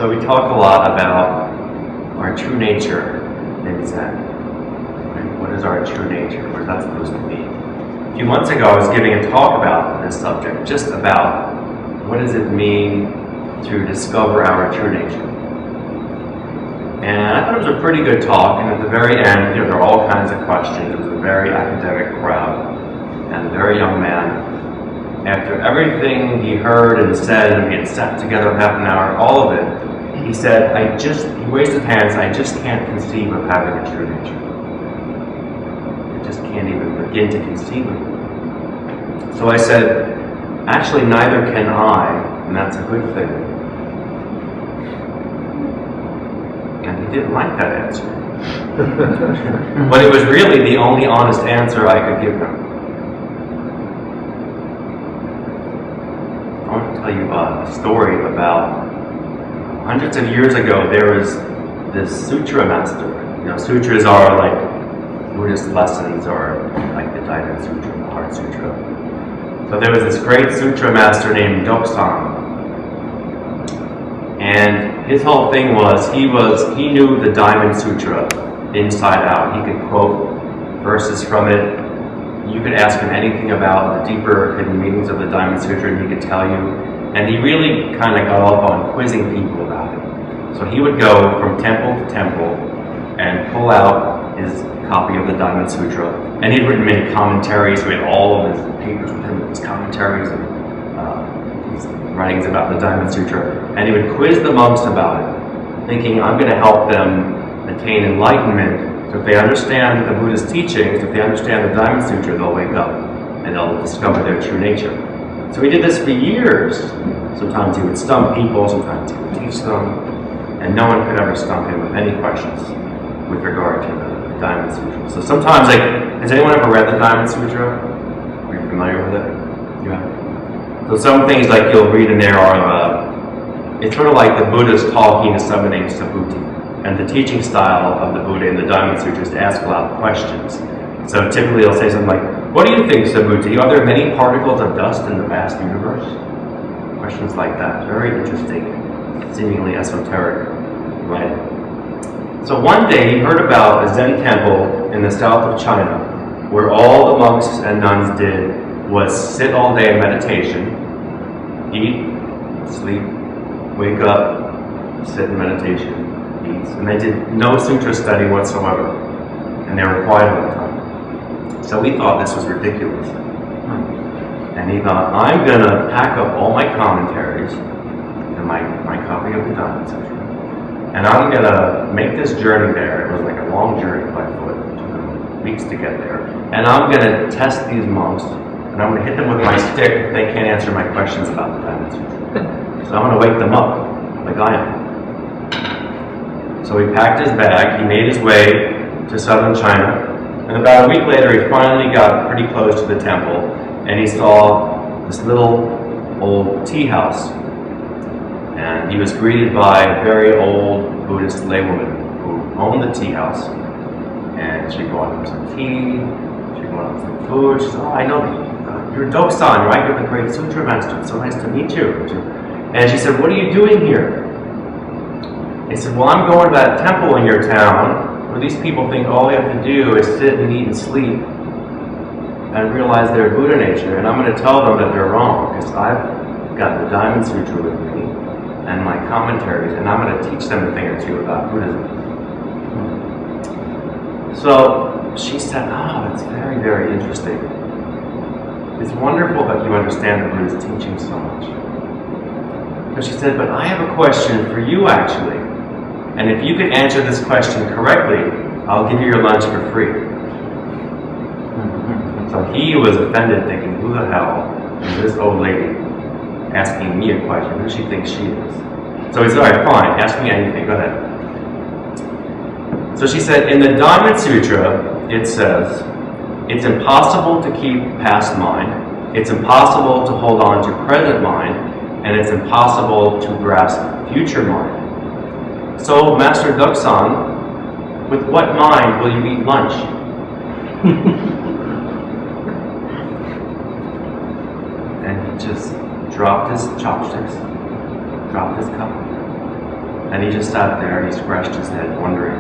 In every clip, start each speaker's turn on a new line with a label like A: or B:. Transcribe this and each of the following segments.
A: So we talk a lot about our true nature in Zen. Right? What is our true nature? What is that supposed to be? A few months ago, I was giving a talk about this subject, just about what does it mean to discover our true nature. And I thought it was a pretty good talk, and at the very end, there were all kinds of questions. It was a very academic crowd, and a very young man, after everything he heard and said, and we had sat together half an hour, all of it, he said, he raised his hands, I just can't conceive of having a true nature. I just can't even begin to conceive of it. So I said, actually neither can I, and that's a good thing. And he didn't like that answer. But it was really the only honest answer I could give him. I want to tell you a story about hundreds of years ago. There was this sutra master. You know, sutras are like Buddhist lessons, or like the Dharma Sutra, the Heart Sutra. So there was this great sutra master named Doksan. And his whole thing was, he knew the Diamond Sutra inside out. He could quote verses from it. You could ask him anything about the deeper hidden meanings of the Diamond Sutra, and he could tell you. And he really kind of got off on quizzing people about it. So he would go from temple to temple and pull out his copy of the Diamond Sutra. And he'd written many commentaries. We had all of his papers with him, his commentaries and his writings about the Diamond Sutra. And he would quiz the monks about it, thinking, I'm going to help them attain enlightenment. So if they understand the Buddha's teachings, if they understand the Diamond Sutra, they'll wake up and they'll discover their true nature. So he did this for years. Sometimes he would stump people, sometimes he would teach them, and no one could ever stump him with any questions with regard to the Diamond Sutra. So sometimes, like, has anyone ever read the Diamond Sutra? Are you familiar with it? Yeah. So some things like you'll read in there are, it's sort of like the Buddha's talking to someone named Subhuti. And the teaching style of the Buddha in the Diamond Sutra is to ask a lot of questions. So typically he'll say something like, what do you think, Subhuti? Are there many particles of dust in the vast universe? Questions like that. Very interesting, seemingly esoteric writing. So one day he heard about a Zen temple in the south of China where all the monks and nuns did was sit all day in meditation, eat, sleep, wake up, sit in meditation, eat. And they did no sutra study whatsoever. And they were quiet all the time. So we thought this was ridiculous. And he thought, I'm going to pack up all my commentaries and my copy of the Dharma Sutra, and I'm going to make this journey there. It was like a long journey by foot. It took them weeks to get there. And I'm going to test these monks, and I'm going to hit them with my stick if they can't answer my questions about the Dharma Sutra. So I'm going to wake them up, like I am. So he packed his bag, he made his way to southern China, and about a week later he finally got pretty close to the temple, and he saw this little old tea house. And he was greeted by a very old Buddhist laywoman who owned the tea house. And she brought him some tea, she brought him some food. She said, oh, I know you're Doksan, right? You're the great sutra master. It's so nice to meet you. And she said, what are you doing here? He said, well, I'm going to that temple in your town where these people think all you have to do is sit and eat and sleep and realize their Buddha nature, and I'm going to tell them that they're wrong, because I've got the Diamond Sutra with me and my commentaries, and I'm going to teach them a thing or two about Buddhism. So she said, oh, that's very, very interesting. It's wonderful that you understand the Buddha's teaching so much. But she said, but I have a question for you, actually, and if you can answer this question correctly, I'll give you your lunch for free. So he was offended, thinking, who the hell is this old lady asking me a question? Who does she think she is? So he said, all right, fine, ask me anything, go ahead. So she said, in the Dharma Sutra, it says, it's impossible to keep past mind, it's impossible to hold on to present mind, and it's impossible to grasp future mind. So, Master Doksan, with what mind will you eat lunch? And he just dropped his chopsticks, dropped his cup, And he just sat there, he scratched his head, wondering,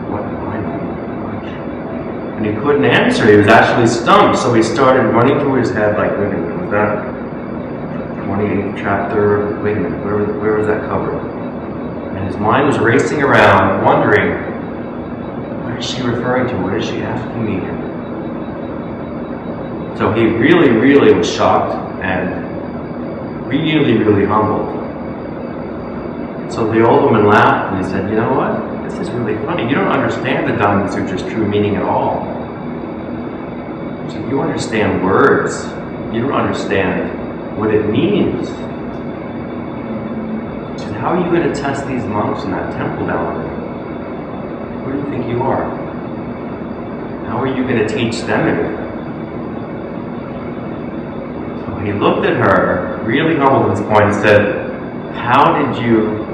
A: what am I doing? And he couldn't answer, he was actually stumped, so he started running through his head like, wait a minute, was that 28th chapter? Wait a minute, where was that covered? And his mind was racing around, wondering, what is she referring to? What is she asking me here? So he really, really was shocked and really, really humbled. So the old woman laughed and he said, you know what? This is really funny. You don't understand the Diamond Sutra's true meaning at all. She said, you understand words. You don't understand what it means. She said, how are you going to test these monks in that temple down there? Who do you think you are? How are you going to teach them anything? So he looked at her, really humbled at this point, and said, how did you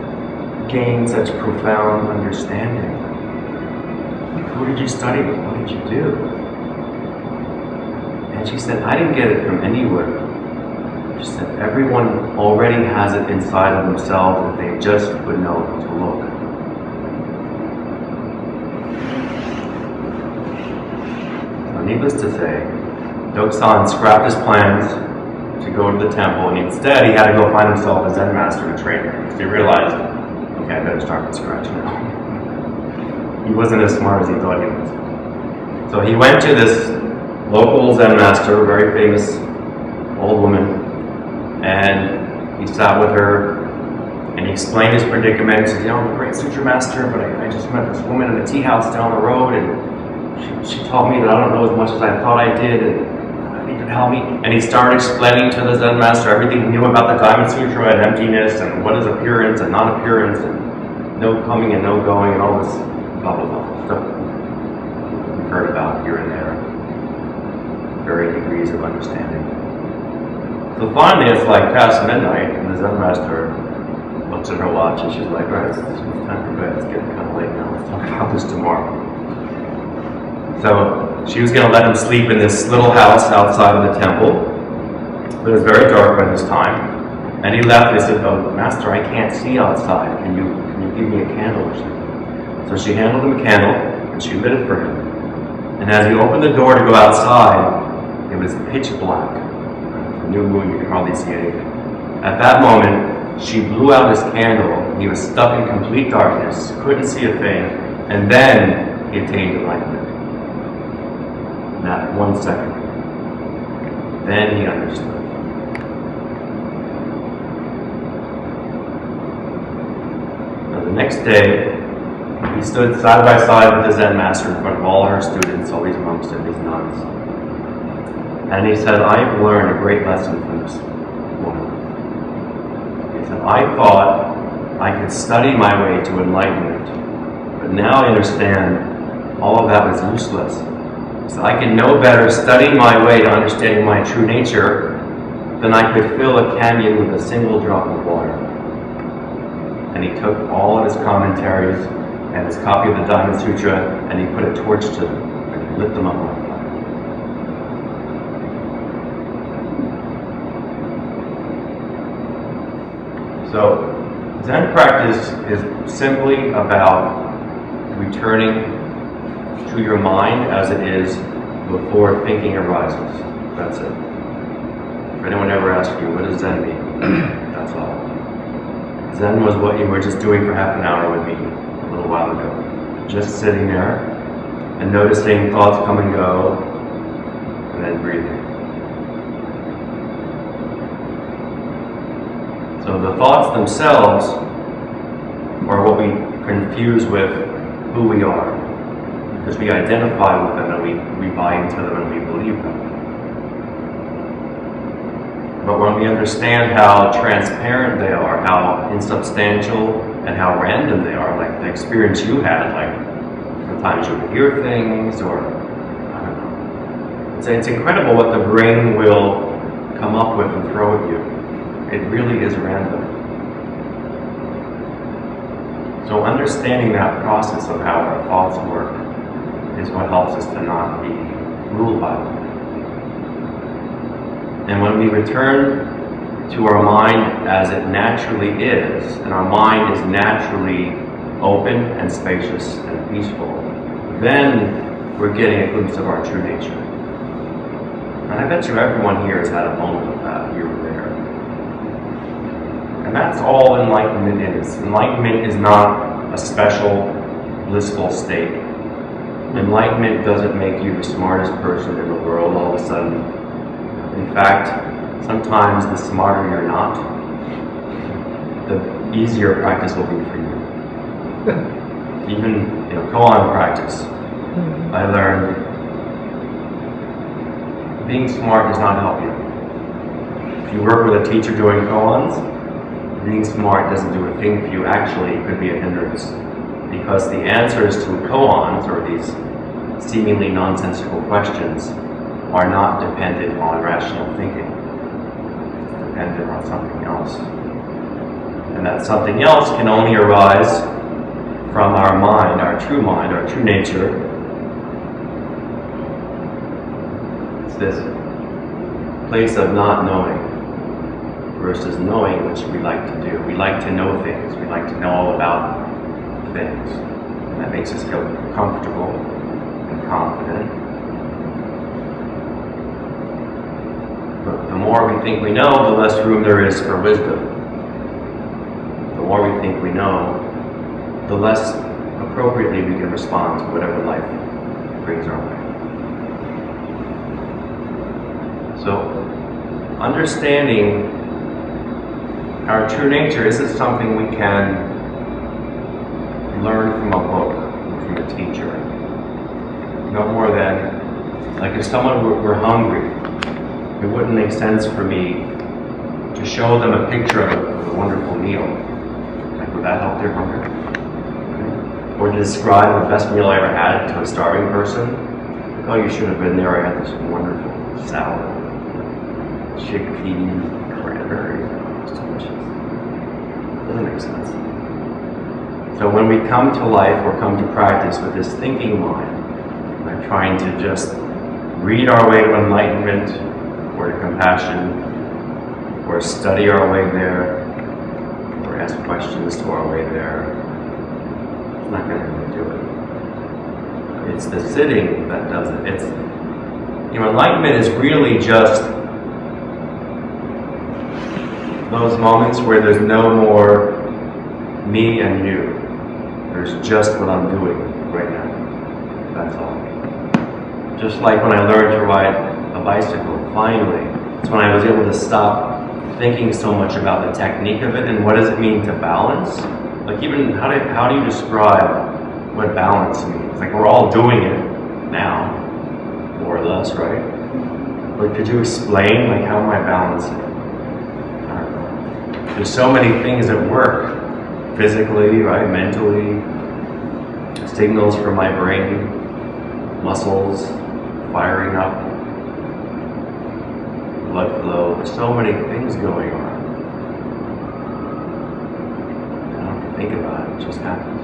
A: gain such profound understanding? Who did you study with? What did you do? And she said, I didn't get it from anywhere. She said, everyone already has it inside of themselves if they just would know to look. So needless to say, Doksan scrapped his plans to go to the temple, and instead he had to go find himself a Zen master to train him, because he realized, okay, I better start from scratch now. He wasn't as smart as he thought he was. So he went to this local Zen master, a very famous old woman, and he sat with her, and he explained his predicament. He said, you know, I'm a great sutra master, but I just met this woman in the tea house down the road, and she told me that I don't know as much as I thought I did, and I need you to help me. And he started explaining to the Zen master everything he knew about the Diamond Sutra and emptiness, and what is appearance and non-appearance, and no coming and no going, and all this blah, blah, blah stuff we've heard about here and there. Varying degrees of understanding. So finally, it's like past midnight, and the Zen master looks at her watch, and she's like, right, it's time for bed. It's getting kind of late now. Let's talk about this tomorrow. So she was going to let him sleep in this little house outside of the temple, but it was very dark by this time. And he left. He said, oh, master, I can't see outside. Can you give me a candle or something? So she handed him a candle, and she lit it for him. And as he opened the door to go outside, it was pitch black. The new moon, you could hardly see anything. At that moment, she blew out his candle. He was stuck in complete darkness, couldn't see a thing, and then he attained enlightenment. In that 1 second. Then he understood. Now the next day, he stood side by side with the Zen master in front of all her students, all these monks and these nuns. And he said, I've learned a great lesson from this woman. He said, I thought I could study my way to enlightenment, but now I understand all of that was useless. So I can no better study my way to understanding my true nature than I could fill a canyon with a single drop of water. And he took all of his commentaries and his copy of the Diamond Sutra, and he put a torch to them, and he lit them up on fire. So, Zen practice is simply about returning to your mind as it is before thinking arises. That's it. If anyone ever asks you, what does Zen mean? That's all. Zen was what you were just doing for half an hour with me a little while ago. Just sitting there and noticing thoughts come and go, and then breathing. So the thoughts themselves are what we confuse with who we are, because we identify with them and we buy into them and we believe them. But when we understand how transparent they are, how insubstantial and how random they are, like the experience you had, like sometimes you would hear things, or I don't know. It's incredible what the brain will come up with and throw at you. It really is random. So understanding that process of how our thoughts work is what helps us to not be ruled by them. And when we return to our mind as it naturally is, and our mind is naturally open and spacious and peaceful, then we're getting a glimpse of our true nature. And I bet you everyone here has had a moment of that here or there. And that's all enlightenment is. Enlightenment is not a special, blissful state. Enlightenment doesn't make you the smartest person in the world all of a sudden. In fact, sometimes the smarter you're not, the easier practice will be for you. Even, koan practice. I learned being smart does not help you. If you work with a teacher doing koans, being smart doesn't do a thing for you. Actually, it could be a hindrance. Because the answers to koans, or these seemingly nonsensical questions, are not dependent on rational thinking. It's dependent on something else. And that something else can only arise from our mind, our true nature. It's this place of not knowing versus knowing, which we like to do. We like to know things. We like to know all about things. And that makes us feel comfortable and confident. But the more we think we know, the less room there is for wisdom. The more we think we know, the less appropriately we can respond to whatever life brings our way. So, understanding our true nature isn't something we can learn from a book or from a teacher. No more than, like if someone were hungry, it wouldn't make sense for me to show them a picture of a wonderful meal. Like, would that help their hunger? Or to describe the best meal I ever had to a starving person. Oh, you should have been there. I had this wonderful salad, chickpea, cranberries, it's delicious. Doesn't make sense. So when we come to life or come to practice with this thinking mind, by trying to just read our way to enlightenment or to compassion, or study our way there, or ask questions to our way there, it's not going to really do it. It's the sitting that does it. It's, enlightenment is really just those moments where there's no more me and you. There's just what I'm doing right now. That's all. Just like when I learned to ride a bicycle, finally, it's when I was able to stop thinking so much about the technique of it and what does it mean to balance. Like even, how do you describe what balance means? Like we're all doing it now, more or less, right? But could you explain, like, how am I balancing? I don't know. There's so many things at work, physically, right, mentally, signals from my brain, muscles firing up, blood flow. There's so many things going on. I don't have to think about it, it just happens.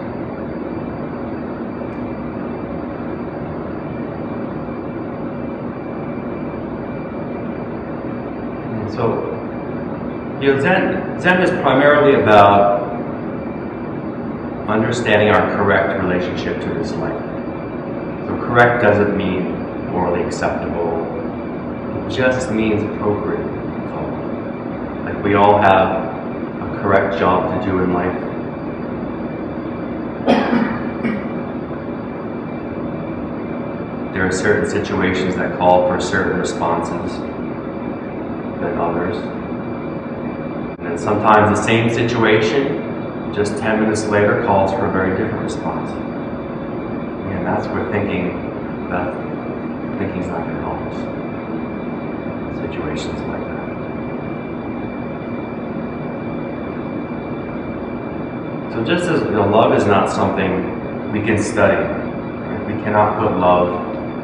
A: And so, Zen is primarily about understanding our correct relationship to this life. So correct doesn't mean morally acceptable. It just means appropriate. Like we all have a correct job to do in life. There are certain situations that call for certain responses than others. And then sometimes the same situation, just 10 minutes later, calls for a very different response. And that's where thinking's not going to help us. Situations like that. So just as love is not something we can study, right? We cannot put love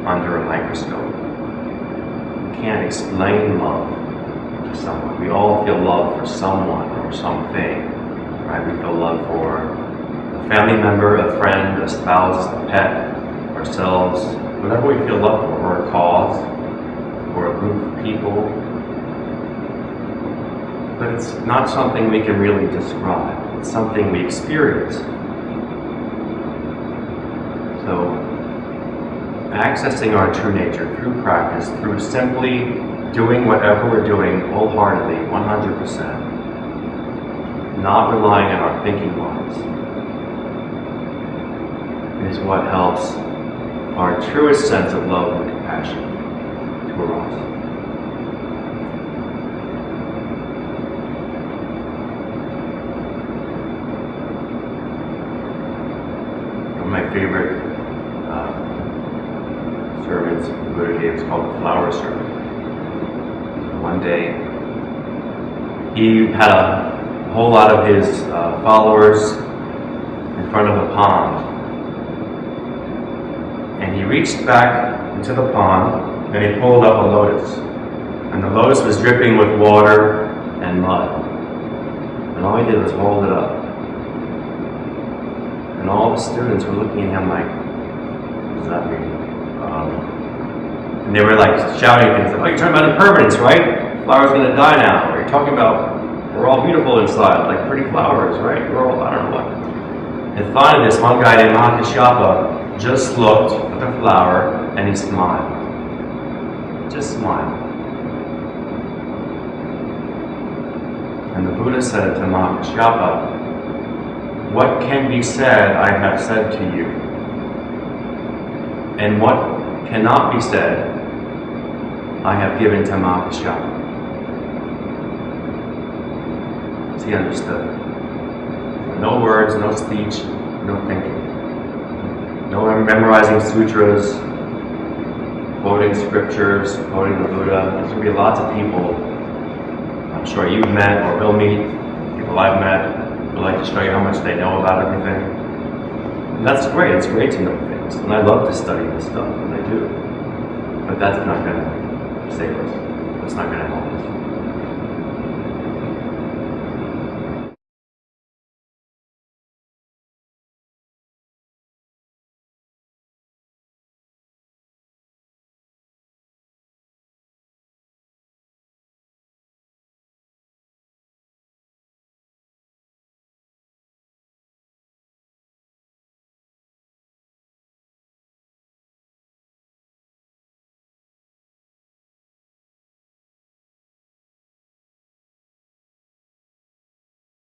A: under a microscope. We can't explain love to someone. We all feel love for someone or something. Right? We feel love for a family member, a friend, a spouse, a pet, ourselves, whatever we feel love for, or a cause, or a group of people. but it's not something we can really describe. It's something we experience. So, accessing our true nature through practice, through simply doing whatever we're doing wholeheartedly, 100%, not relying on our thinking minds, is what helps our truest sense of love and compassion to arise. One of my favorite sermons the Buddha gave is called the Flower Sermon. One day, he had a whole lot of his followers in front of a pond. And he reached back into the pond and he pulled up a lotus. And the lotus was dripping with water and mud. And all he did was hold it up. And all the students were looking at him like, what does that mean? And they were like shouting things like, oh, you're talking about impermanence, right? Flower's going to die now. Or you're talking about we're all beautiful inside, like pretty flowers, right? We're all, I don't know what. And finally, this one guy named Mahakashyapa just looked at the flower and he smiled. Just smiled. And the Buddha said to Mahakashyapa, what can be said, I have said to you. And what cannot be said, I have given to Mahakashyapa. He understood. No words, no speech, no thinking. No memorizing sutras, quoting scriptures, quoting the Buddha. There's going to be lots of people I'm sure you've met or will meet, people I've met, who like to show you how much they know about everything. And that's great. It's great to know things. And I love to study this stuff, and I do. But that's not going to save us. That's not going to help us.